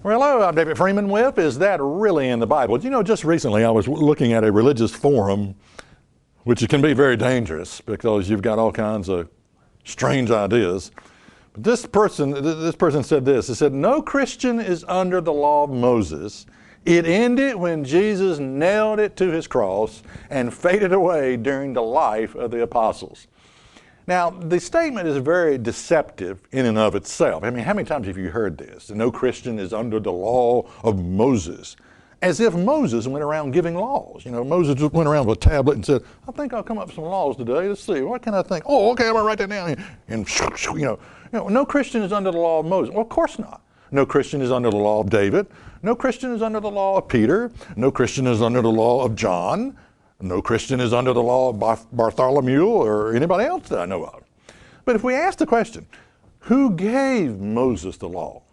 Well, hello, I'm David Freeman with Is That Really in the Bible? You know, just recently I was looking at a religious forum, which can be very dangerous because you've got all kinds of strange ideas. But this person said this. It said, no Christian is under the law of Moses. It ended when Jesus nailed it to his cross and faded away during the life of the apostles. Now, the statement is very deceptive in and of itself. I mean, how many times have you heard this? No Christian is under the law of Moses. As if Moses went around giving laws. You know, Moses just went around with a tablet and said, I think I'll come up with some laws today. Let's see, what can I think? Oh, okay, I'm going to write that down. And you know, no Christian is under the law of Moses. Well, of course not. No Christian is under the law of David. No Christian is under the law of Peter. No Christian is under the law of John. No Christian is under the law of Bartholomew or anybody else that I know of. But if we ask the question, who gave Moses the law?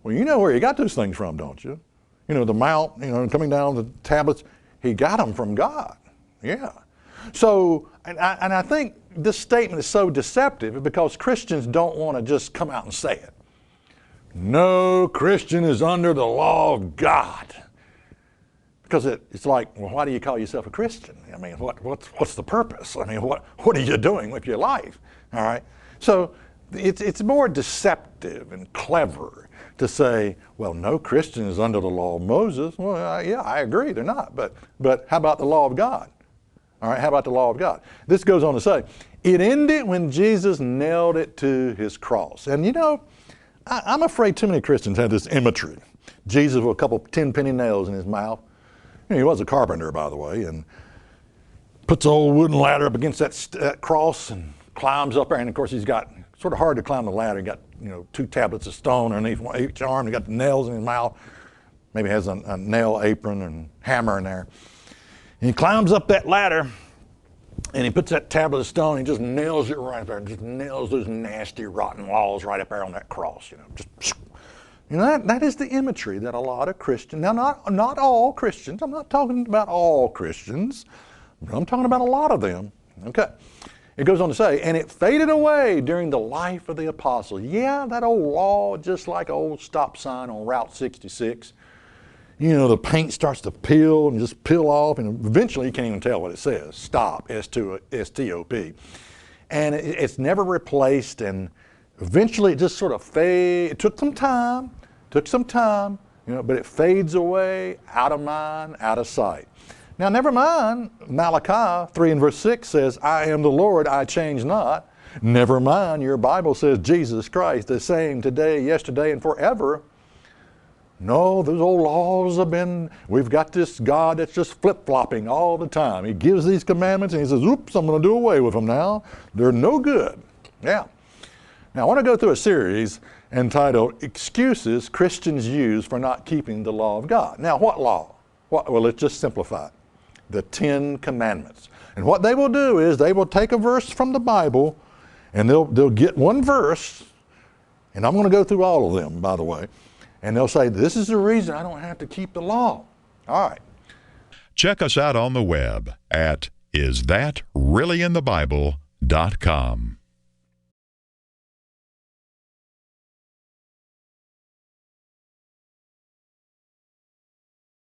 Well, you know where he got those things from, don't you? You know, the mount, you know, coming down the tablets, he got them from God. Yeah. So, and I think this statement is so deceptive because Christians don't want to just come out and say it. No Christian is under the law of God. Because it's like, well, why do you call yourself a Christian? I mean, what's the purpose? I mean, what are you doing with your life? All right. So it's more deceptive and clever to say, well, no Christian is under the law of Moses. Well, yeah, I agree, they're not. But how about the law of God? All right, how about the law of God? This goes on to say, it ended when Jesus nailed it to his cross. And you know, I'm afraid too many Christians have this imagery. Jesus with a couple 10-penny nails in his mouth. You know, he was a carpenter, by the way, and puts an old wooden ladder up against that cross and climbs up there. And of course, he's got sort of hard to climb the ladder. He got, you know, 2 tablets of stone underneath each arm. He got the nails in his mouth. Maybe has a nail apron and hammer in there. And he climbs up that ladder, and he puts that tablet of stone. And he just nails it right there. Just nails those nasty, rotten walls right up there on that cross. You know, just. You know, that is the imagery that a lot of Christians, now not all Christians, I'm not talking about all Christians, but I'm talking about a lot of them. Okay. It goes on to say, and it faded away during the life of the apostles. Yeah, that old law, just like an old stop sign on Route 66. You know, the paint starts to peel and just peel off, and eventually you can't even tell what it says. Stop, S-T-O-P. And it's never replaced, and eventually it just sort of fades. It took some time, you know, but it fades away, out of mind, out of sight. Now, never mind, Malachi 3 and verse 6 says, I am the Lord, I change not. Never mind, your Bible says Jesus Christ, the same today, yesterday, and forever. No, those old laws we've got this God that's just flip-flopping all the time. He gives these commandments and he says, oops, I'm going to do away with them now. They're no good. Yeah. Now, I want to go through a series entitled Excuses Christians Use for Not Keeping the Law of God. Now, what law? Well, let's just simplify it. The 10 Commandments. And what they will do is they will take a verse from the Bible and they'll get one verse, and I'm going to go through all of them, by the way, and they'll say, this is the reason I don't have to keep the law. All right. Check us out on the web at isthatreallyinthebible.com.